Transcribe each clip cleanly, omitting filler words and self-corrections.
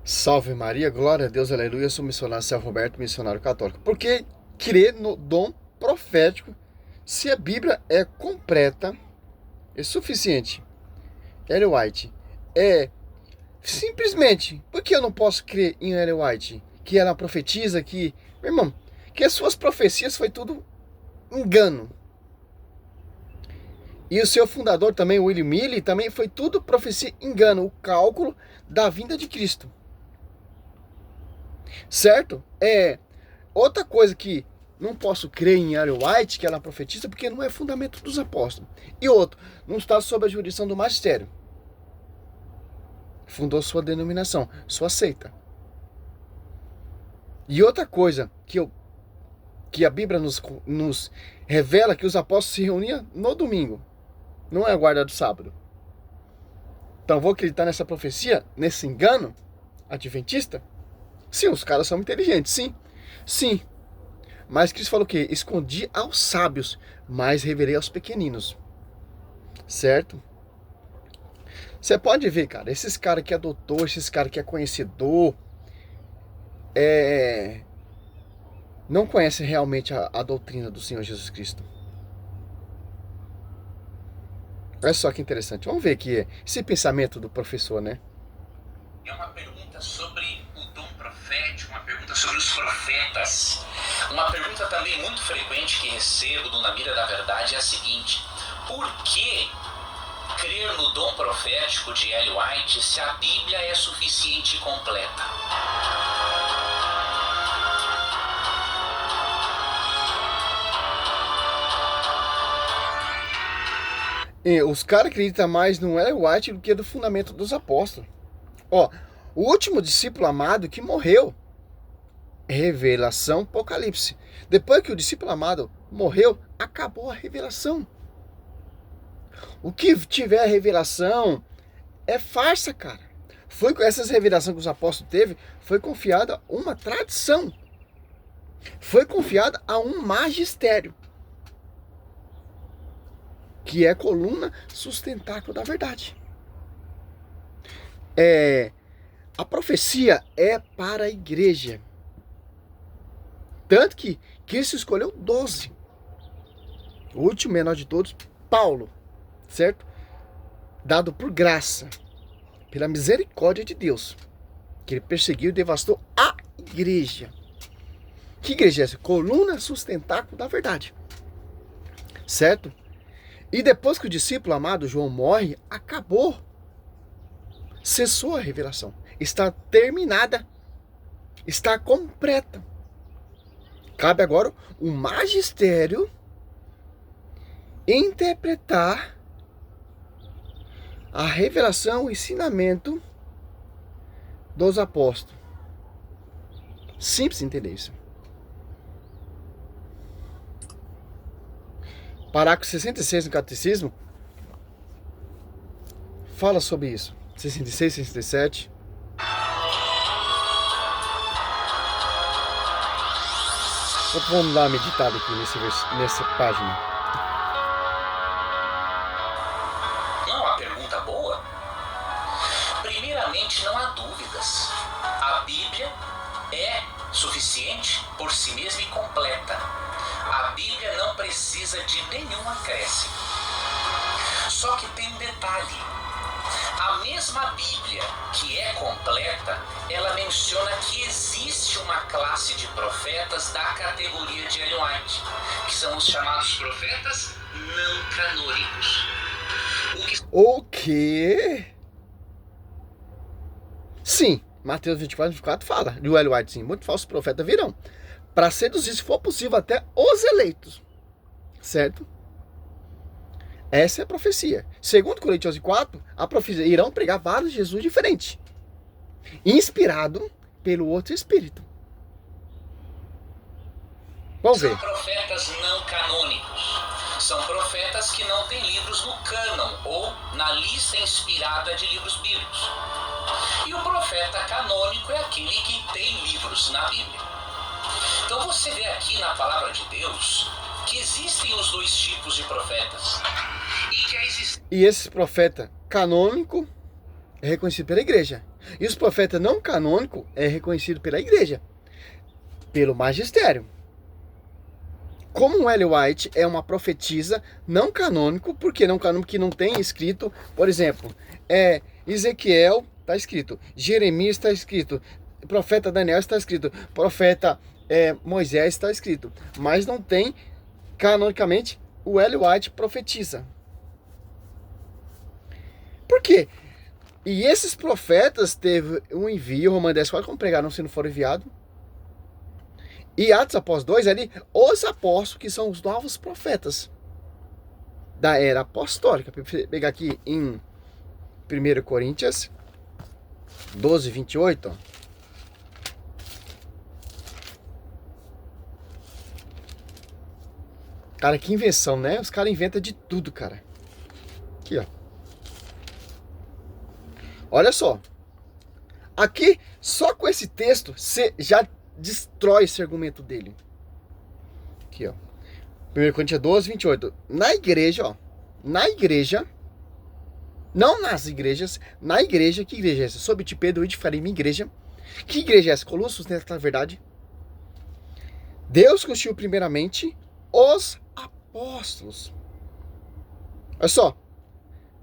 Salve Maria, glória a Deus, aleluia. Eu sou missionário Célio Roberto, missionário católico. Por que crer no dom profético se a Bíblia é completa, é suficiente? Ellen White, é simplesmente, por que eu não posso crer em Ellen White? Que ela profetiza que, meu irmão, que as suas profecias foi tudo engano. E o seu fundador também, William Milley, também foi tudo profecia engano, o cálculo da vinda de Cristo. Certo? Outra coisa que não posso crer em Ellen White, que ela é profetiza, porque não é fundamento dos apóstolos. E outro, não está sob a jurisdição do magistério. Fundou sua denominação, sua seita. E outra coisa que a Bíblia nos revela, que os apóstolos se reuniam no domingo, não é a guarda do sábado. Então vou acreditar nessa profecia, nesse engano adventista? Sim, os caras são inteligentes, sim. Sim. Mas Cristo falou o quê? Escondi aos sábios, mas revelei aos pequeninos. Certo? Você pode ver, cara, esses caras que é doutor, esses caras que é conhecedor, não conhecem realmente a doutrina do Senhor Jesus Cristo. Olha só que interessante. Vamos ver aqui esse pensamento do professor, né? É uma pergunta sobre o dom profético, uma pergunta sobre os profetas. Uma pergunta também muito frequente que recebo do Na Mira da Verdade é a seguinte: por que crer no dom profético de Ellen White se a Bíblia é suficiente e completa? Os caras acreditam mais no Ellen White do que do fundamento dos apóstolos. Ó, o último discípulo amado que morreu, revelação Apocalipse. Depois que o discípulo amado morreu, acabou a revelação. O que tiver revelação é farsa, cara. Foi com essas revelações que os apóstolos teve, foi confiada uma tradição. Foi confiada a um magistério, que é coluna sustentáculo da verdade. A profecia é para a igreja. Tanto que Cristo escolheu 12. O último menor de todos, Paulo, certo? Dado por graça, pela misericórdia de Deus, que ele perseguiu e devastou a igreja. Que igreja é essa? Coluna sustentáculo da verdade. Certo? E depois que o discípulo amado João morre, acabou. Cessou a revelação. Está terminada. Está completa. Cabe agora o magistério interpretar a revelação, o ensinamento dos apóstolos. Simples entender isso. Parágrafo 66 no Catecismo fala sobre isso. 66, 67. Vamos dar uma meditada aqui nessa página. Não é uma pergunta boa? Primeiramente, não há dúvidas. A Bíblia é suficiente por si mesma e completa. A Bíblia não precisa de nenhum acréscimo. Só que tem um detalhe. A mesma Bíblia, que é completa, ela menciona que existe uma classe de profetas da categoria de Ellen White, que são os chamados profetas não canônicos. O quê? Sim, Mateus 24, 24 fala de Ellen White, sim. Muitos falsos profetas virão para seduzir, se for possível, até os eleitos. Certo? Essa é a profecia. Segundo Coríntios 4, a profecia irão pregar vários Jesus diferentes, inspirado pelo outro Espírito. Vamos ver. São profetas não canônicos. São profetas que não têm livros no cânon ou na lista inspirada de livros bíblicos. E o profeta canônico é aquele que tem livros na Bíblia. Então você vê aqui na palavra de Deus que existem os dois tipos de profetas. E esse profeta canônico é reconhecido pela igreja. E os profetas não canônicos é reconhecido pela igreja, pelo magistério. Como Ellen White é uma profetisa não canônico, porque não canônico que não tem escrito, por exemplo, Ezequiel está escrito, Jeremias está escrito, profeta Daniel está escrito, profeta Moisés está escrito, mas não tem canonicamente o Ellen White profetiza. Por quê? E esses profetas teve um envio, Romanos 10, como pregaram se não for enviado. E Atos após 2 ali, os apóstolos, que são os novos profetas da era apostólica. Vou pegar aqui em 1 Coríntios 12, 28. Ó. Cara, que invenção, né? Os caras inventam de tudo, cara. Aqui, ó. Olha só. Aqui, só com esse texto, você já destrói esse argumento dele. Aqui, ó. 1 Coríntios 12, 28. Na igreja, ó. Na igreja. Não nas igrejas. Na igreja. Que igreja é essa? Sob ti Pedro, e farei minha igreja. Que igreja é essa? Colossos, nessa verdade. Deus constituiu primeiramente os apóstolos. Olha só.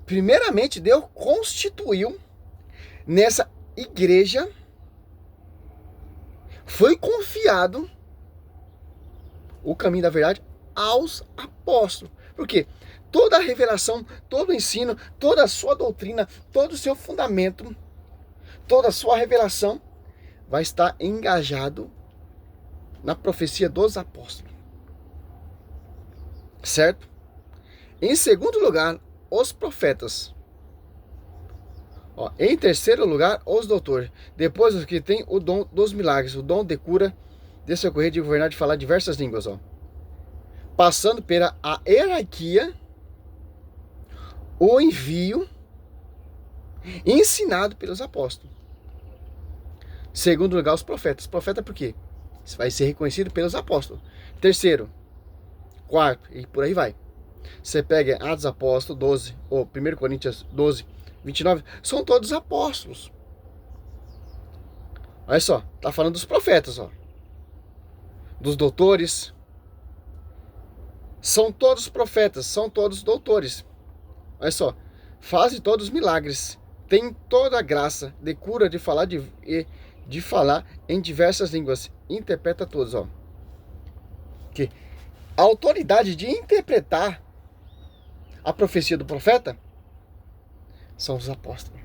Primeiramente, Deus constituiu nessa igreja. Foi confiado o caminho da verdade aos apóstolos. Por quê? Toda a revelação, todo o ensino, toda a sua doutrina, todo o seu fundamento, toda a sua revelação vai estar engajado na profecia dos apóstolos. Certo? Em segundo lugar, os profetas. Ó, em terceiro lugar, os doutores. Depois os que tem o dom dos milagres, o dom de cura, de socorrer, de governar, de falar diversas línguas. Ó. Passando pela a hierarquia, o envio, ensinado pelos apóstolos. Segundo lugar, os profetas. Profeta por quê? Isso vai ser reconhecido pelos apóstolos. Terceiro, quarto, e por aí vai. Você pega Atos dos Apóstolos 12, ou 1 Coríntios 12, 29, são todos apóstolos. Olha só, tá falando dos profetas, ó. Dos doutores. São todos profetas, são todos doutores. Olha só, fazem todos os milagres. Tem toda a graça de cura, de falar, de falar em diversas línguas. Interpreta todos, ó. Que a autoridade de interpretar a profecia do profeta são os apóstolos.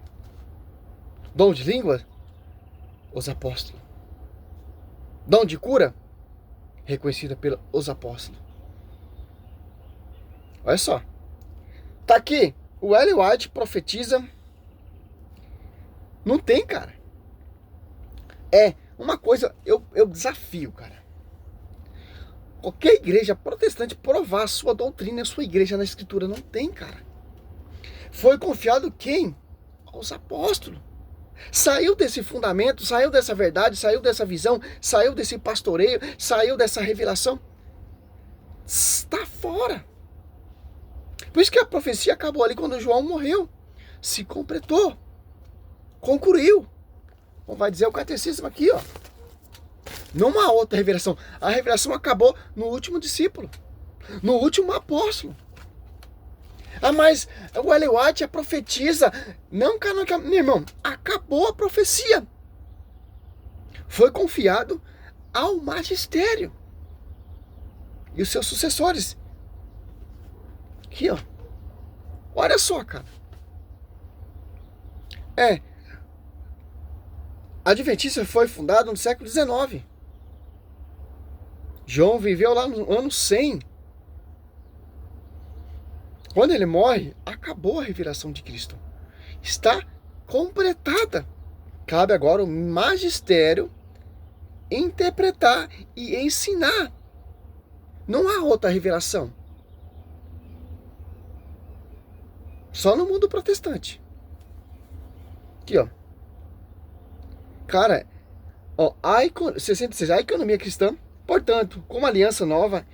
Dom de língua, os apóstolos. Dom de cura, reconhecida pelos apóstolos. Olha só. Tá aqui, o Ellen White profetiza. Não tem, cara. É uma coisa, eu desafio, cara. Qualquer igreja protestante provar a sua doutrina, a sua igreja na escritura. Não tem, cara. Foi confiado quem? Aos apóstolos. Saiu desse fundamento, saiu dessa verdade, saiu dessa visão, saiu desse pastoreio, saiu dessa revelação. Está fora. Por isso que a profecia acabou ali quando João morreu. Se completou. Concluiu. Como vai dizer o catecismo aqui, ó. Não há outra revelação. A revelação acabou no último discípulo. No último apóstolo. Ah, mas o Ellen White profetiza. Não, meu irmão, acabou a profecia. Foi confiado ao magistério. E os seus sucessores. Aqui, ó. Olha só, cara. A Adventícia foi fundada no século XIX. João viveu lá no ano 100. Quando ele morre, acabou a revelação de Cristo. Está completada. Cabe agora o magistério interpretar e ensinar. Não há outra revelação. Só no mundo protestante. Aqui, ó. Cara, ó, 66, a economia cristã, portanto, como aliança nova,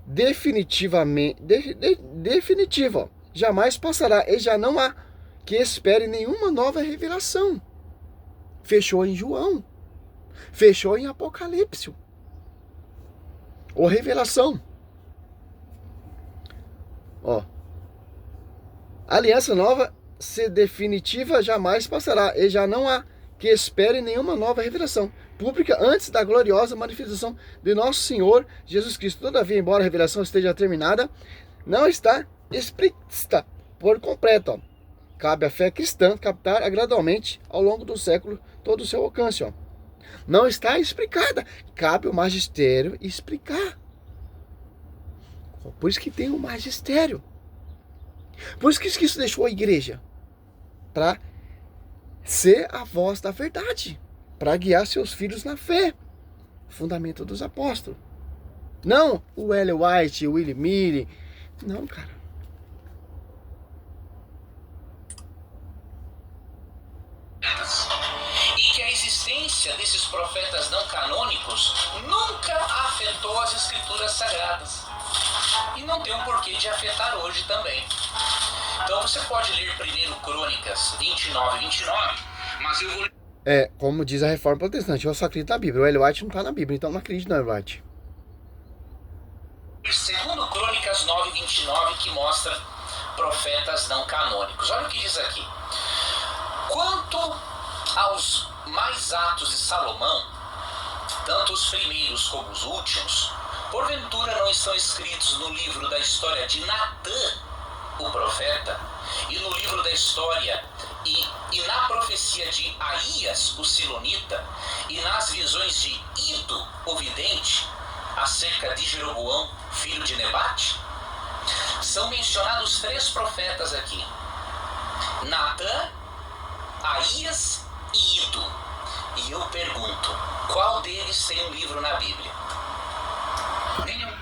definitiva, ó, jamais passará, e já não há que espere nenhuma nova revelação. Fechou em João. Fechou em Apocalipse. Ou Revelação. Ó. A aliança nova, se definitiva, jamais passará. E já não há que espere nenhuma nova revelação pública antes da gloriosa manifestação de nosso Senhor Jesus Cristo. Todavia, embora a revelação esteja terminada, não está explícita por completo. Ó. Cabe à fé cristã captar gradualmente ao longo do século todo o seu alcance. Ó. Não está explicada. Cabe ao magistério explicar. Por isso que tem o magistério. Por isso que Cristo deixou a igreja. Para ser a voz da verdade. Para guiar seus filhos na fé. Fundamento dos apóstolos. Não o Ellen White, o Willie Mille. Não, cara. E que a existência desses profetas não canônicos nunca afetou as escrituras sagradas. E não tem um porquê de afetar hoje também. Então você pode ler 1 Crônicas 29, mas eu vou... Como diz a Reforma Protestante, eu só acredito na Bíblia. O Ellen White não está na Bíblia, então não acredito no Ellen White. 2 Crônicas 9:29, que mostra profetas não canônicos. Olha o que diz aqui. Quanto aos mais atos de Salomão, tanto os primeiros como os últimos, porventura não estão escritos no livro da história de Natã, o profeta, e no livro da história e na profecia de Aías, o silonita, e nas visões de Ido, o vidente, acerca de Jeroboão, filho de Nebate? São mencionados 3 profetas aqui: Natã, Aías e Ido. E eu pergunto, qual deles tem um livro na Bíblia? Nenhum.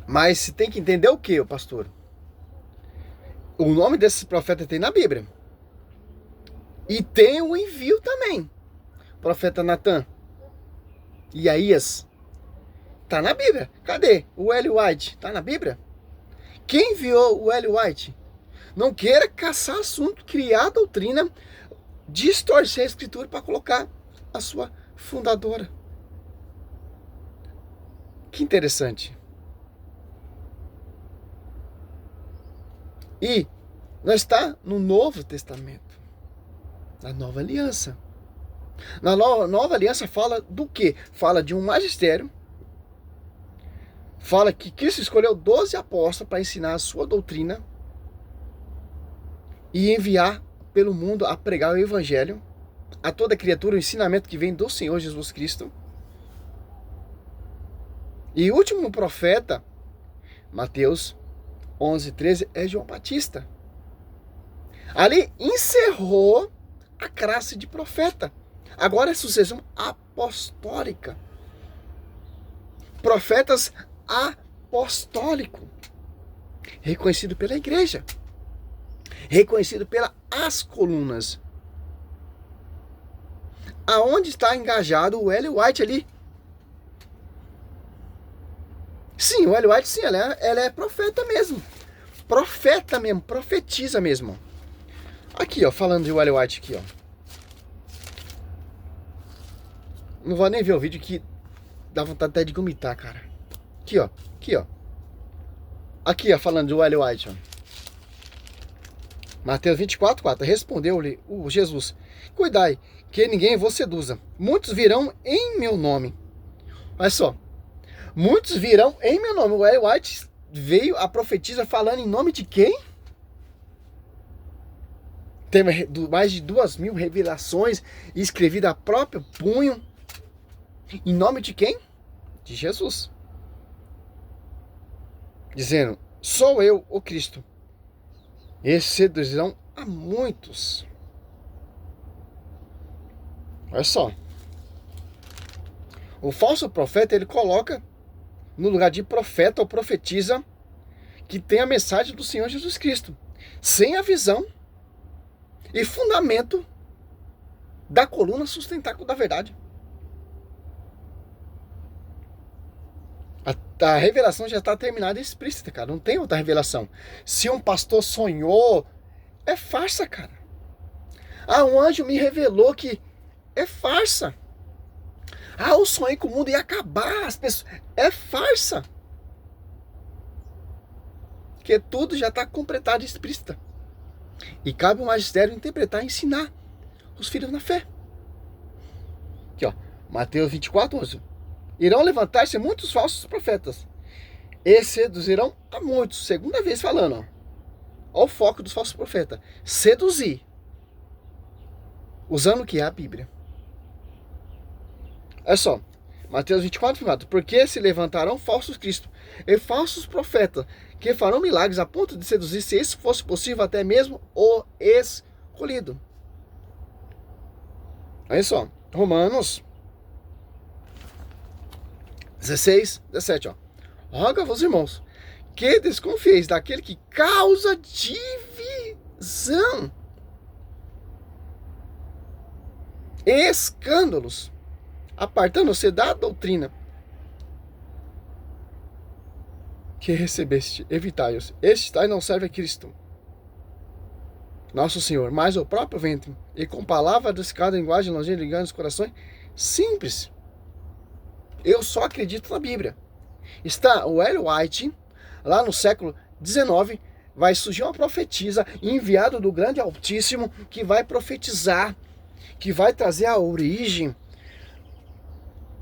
Mas você tem que entender o que, pastor? O nome desses profetas tem na Bíblia. E tem o envio também. Profeta Natã e Aías. Tá na Bíblia. Cadê? O Ellen White. Tá na Bíblia? Quem enviou o Ellen White? Não queira caçar assunto, criar doutrina, distorcer a escritura para colocar a sua fundadora. Que interessante. E nós está no Novo Testamento, na Nova Aliança. Na Nova Aliança fala do quê? Fala de um magistério. Fala que Cristo escolheu 12 apóstolos para ensinar a sua doutrina e enviar pelo mundo a pregar o evangelho a toda criatura, o ensinamento que vem do Senhor Jesus Cristo. E o último profeta, Mateus 11:13, é João Batista. Ali encerrou a classe de profeta. Agora é sucessão apostólica. Profetas apostólicos. Reconhecido pela igreja. Reconhecido pelas colunas. Aonde está engajado o Ellen White ali? Sim, o Ellen White, sim, ela é profeta mesmo. Profeta mesmo, profetiza mesmo. Aqui, ó, falando de Ellen White aqui, ó. Não vou nem ver o vídeo que dá vontade até de vomitar, cara. Aqui, ó. Aqui, ó. Aqui, ó, falando de Ellen White, ó. Mateus 24:4. Respondeu-lhe o Jesus: cuidai, que ninguém vos seduza. Muitos virão em meu nome. Olha só. Muitos virão em meu nome. O Ellen White veio a profetizar falando em nome de quem? Tem mais de 2.000 revelações escrevidas a próprio punho. Em nome de quem? De Jesus. Dizendo: sou eu, o Cristo. E seduzirão a muitos. Olha só. O falso profeta, ele coloca no lugar de profeta ou profetiza que tem a mensagem do Senhor Jesus Cristo, sem a visão e fundamento da coluna sustentáculo da verdade. A revelação já está terminada e explícita, cara. Não tem outra revelação. Se um pastor sonhou, é farsa, cara. Ah, um anjo me revelou que é farsa. Ah, eu sonhei que o mundo ia acabar, as pessoas... É farsa. Que tudo já está completado e explícita. E cabe ao magistério interpretar e ensinar os filhos na fé. Aqui, ó, Mateus 24, 11. Irão levantar-se muitos falsos profetas e seduzirão a muitos. Segunda vez falando, ó. Olha o foco dos falsos profetas. Seduzir. Usando o que é a Bíblia. Olha só. Mateus 24, 24. Porque se levantarão falsos cristos e falsos profetas, que farão milagres a ponto de seduzir, se isso fosse possível, até mesmo o escolhido. Olha só. Romanos 16, 17, ó. Roga-vos, irmãos, que desconfieis daquele que causa divisão, escândalos, apartando-se da doutrina que recebeste, evitai-os. Este tais não serve a Cristo, nosso Senhor, mas o próprio ventre, e com palavra adocicada, linguagem longínqua, ligando os corações, simples. Eu só acredito na Bíblia. Está o Ellen White, lá no século XIX, vai surgir uma profetisa, enviado do grande Altíssimo, que vai profetizar, que vai trazer a origem.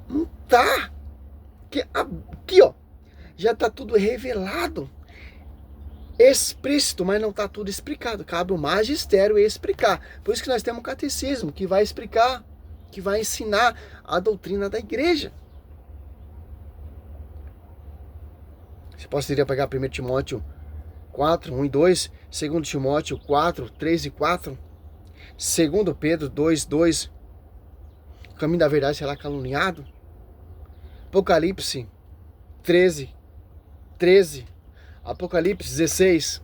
Não tá. Aqui, ó, já está tudo revelado, explícito, mas não está tudo explicado. Cabe o magistério explicar. Por isso que nós temos o catecismo, que vai explicar, que vai ensinar a doutrina da igreja. Você poderia pegar 1 Timóteo 4, 1 e 2, 2 Timóteo 4, 3 e 4, 2 Pedro 2, 2, o caminho da verdade será caluniado, Apocalipse 13, 13, Apocalipse 16,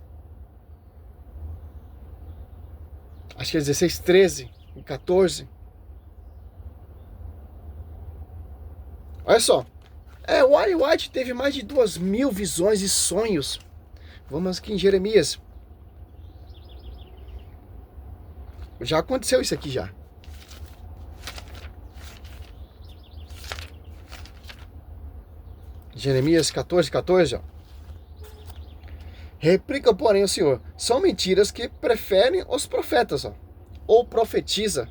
acho que é 16, 13 e 14. Olha só. O Ellen White teve mais de 2.000 visões e sonhos. Vamos aqui em Jeremias. Já aconteceu isso aqui já. Jeremias 14, 14, ó. Replica, porém, o Senhor: são mentiras que preferem os profetas, ó, ou profetiza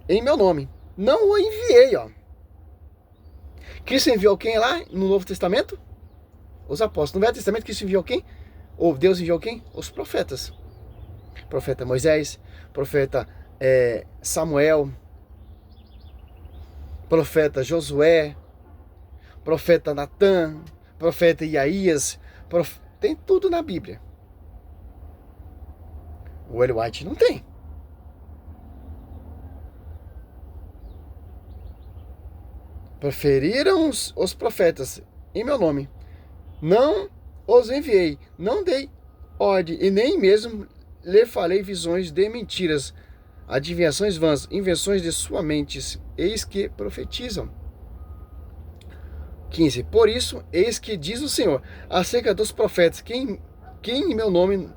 em meu nome. Não o enviei, ó. Cristo enviou quem lá no Novo Testamento? Os apóstolos. No Velho Testamento, Cristo enviou quem? Ou Deus enviou quem? Os profetas. Profeta Moisés, profeta Samuel, profeta Josué, profeta Natã, profeta Isaías. Tem tudo na Bíblia. O Ellen White não tem. Preferiram os profetas em meu nome. Não os enviei, não dei ordem, e nem mesmo lhe falei visões de mentiras, adivinhações vãs, invenções de sua mente, eis que profetizam. 15. Por isso, eis que diz o Senhor, acerca dos profetas, quem em meu nome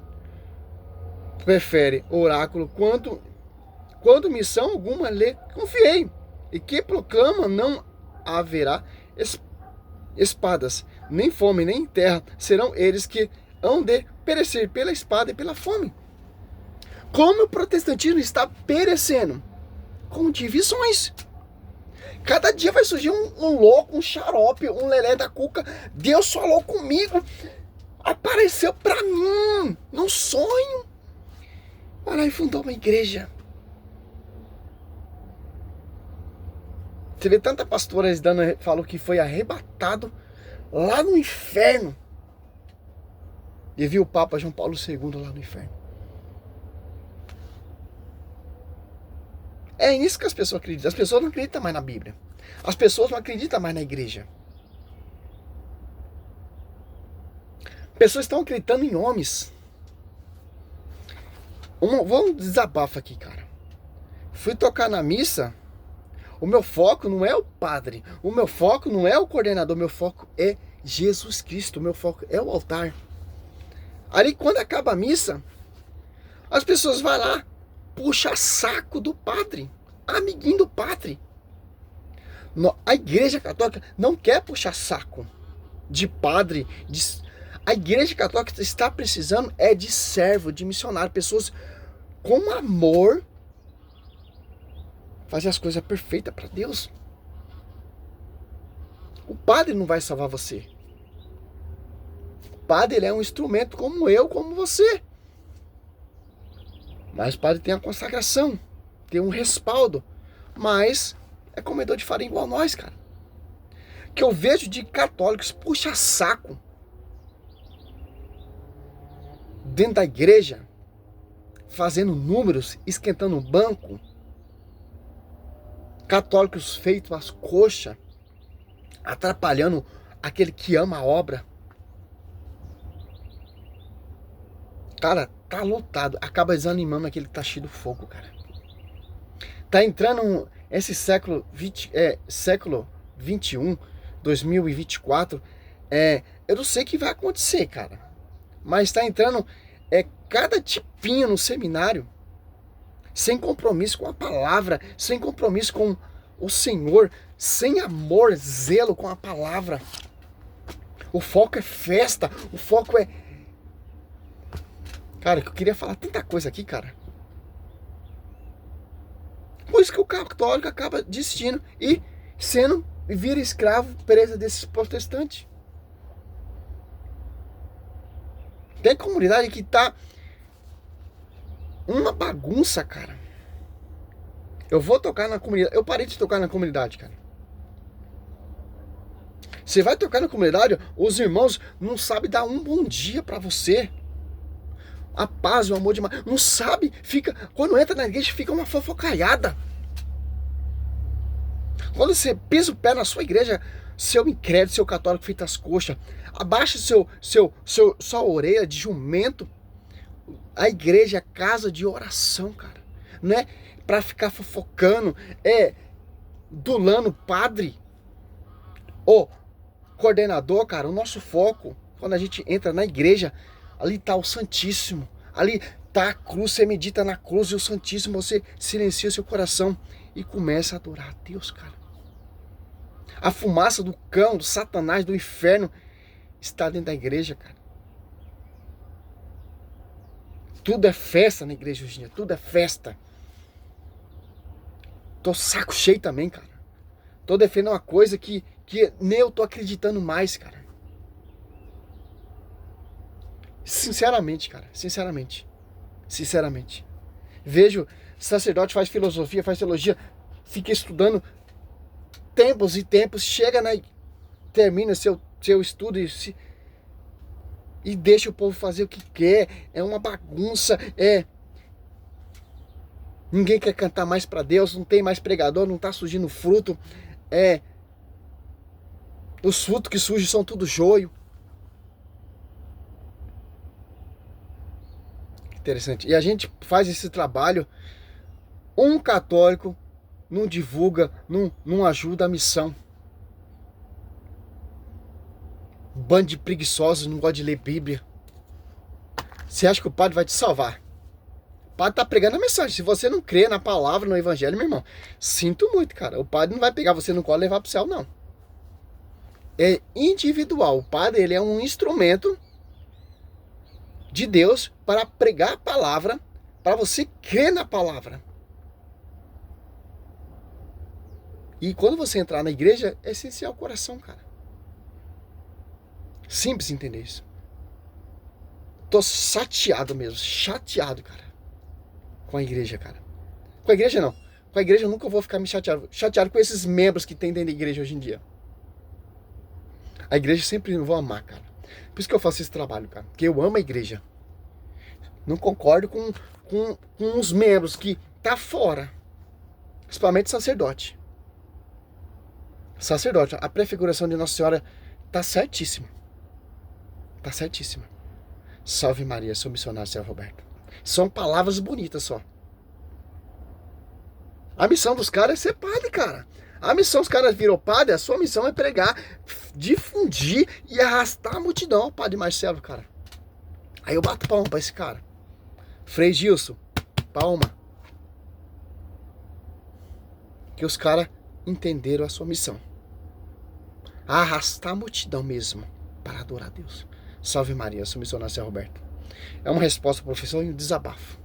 prefere oráculo, quando missão alguma lhe confiei, e que proclama não haverá espadas, nem fome, nem terra, serão eles que hão de perecer pela espada e pela fome. Como o protestantismo está perecendo? Com divisões. Cada dia vai surgir um louco, um xarope, um lelé da cuca. Deus falou comigo, apareceu pra mim, num sonho. Vai lá e fundou uma igreja. Você vê tanta pastora falou que foi arrebatado lá no inferno. E viu o Papa João Paulo II lá no inferno. É nisso que as pessoas acreditam. As pessoas não acreditam mais na Bíblia. As pessoas não acreditam mais na igreja. Pessoas estão acreditando em homens. Vamos desabafo aqui, cara. Fui tocar na missa. O meu foco não é o padre. O meu foco não é o coordenador. O meu foco é Jesus Cristo. O meu foco é o altar. Ali, quando acaba a missa, as pessoas vão lá puxa-saco do padre, amiguinho do padre. A Igreja Católica não quer puxar saco de padre. A Igreja Católica está precisando de servo, de missionário, pessoas com amor, fazer as coisas perfeitas para Deus. O padre não vai salvar você. O padre, ele é um instrumento como eu, como você. Mas o padre tem a consagração, tem um respaldo, mas é comedor de farinha igual nós, cara. Que eu vejo de católicos puxa saco dentro da igreja, fazendo números, esquentando o banco. Católicos feitos às coxas, atrapalhando aquele que ama a obra. Cara, tá lotado. Acaba desanimando aquele que tá cheio do fogo, cara. Tá entrando esse século 21, 2024. Eu não sei o que vai acontecer, cara. Mas tá entrando cada tipinho no seminário, sem compromisso com a palavra, sem compromisso com o Senhor, sem amor, zelo com a palavra. O foco é festa, o foco é... Cara, eu queria falar tanta coisa aqui, cara. Por isso que o católico acaba desistindo e vira escravo, presa desses protestantes. Tem comunidade que tá uma bagunça, cara. Eu vou tocar na comunidade. Eu parei de tocar na comunidade, cara. Você vai tocar na comunidade, os irmãos não sabem dar um bom dia pra você. A paz, o amor demais. Não sabe, quando entra na igreja, fica uma fofocaiada. Quando você pisa o pé na sua igreja, seu incrédulo, seu católico feito as coxas, abaixa sua orelha de jumento. A igreja é casa de oração, cara. Não é pra ficar fofocando, dulando padre ou coordenador, cara. O nosso foco, quando a gente entra na igreja, ali tá o Santíssimo. Ali tá a cruz, você medita na cruz e o Santíssimo, você silencia seu coração e começa a adorar a Deus, cara. A fumaça do cão, do Satanás, do inferno está dentro da igreja, cara. Tudo é festa na igreja hoje em dia, tudo é festa. Tô saco cheio também, cara. Tô defendendo uma coisa que nem eu tô acreditando mais, cara. Sinceramente, cara, sinceramente. Vejo sacerdote faz filosofia, faz teologia, fica estudando tempos e tempos, termina seu estudo e deixa o povo fazer o que quer. É uma bagunça, ninguém quer cantar mais para Deus, não tem mais pregador, não tá surgindo fruto. Os frutos que surgem são tudo joio. Interessante. E a gente faz esse trabalho, um católico não divulga, não ajuda a missão. Bando de preguiçosos, não gosta de ler Bíblia. Você acha que o padre vai te salvar? O padre tá pregando a mensagem. Se você não crê na palavra, no evangelho, meu irmão, sinto muito, cara. O padre não vai pegar você no colo e levar pro céu, não. É individual. O padre, ele é um instrumento de Deus para pregar a palavra, para você crer na palavra. E quando você entrar na igreja, é essencial o coração, cara. Simples entender isso. Tô chateado mesmo, cara. Com a igreja, cara. Com a igreja não. Com a igreja eu nunca vou ficar me chateado com esses membros que tem dentro da igreja hoje em dia. A igreja sempre vou amar, cara. Por isso que eu faço esse trabalho, cara. Porque eu amo a igreja. Não concordo com os membros que tá fora. Principalmente sacerdote. Sacerdote, a prefiguração de Nossa Senhora tá certíssima. Tá certíssima. Salve Maria, sou missionário, Céu Roberto. São palavras bonitas só. A missão dos caras é ser padre, cara. A missão dos caras virou padre, a sua missão é pregar, difundir e arrastar a multidão. Padre Marcelo, cara. Aí eu bato palma pra esse cara. Frei Gilson, palma. que os caras entenderam a sua missão. Arrastar a multidão mesmo para adorar a Deus. Salve Maria, sou missionário Zé Roberto. É uma resposta, professor, e um desabafo.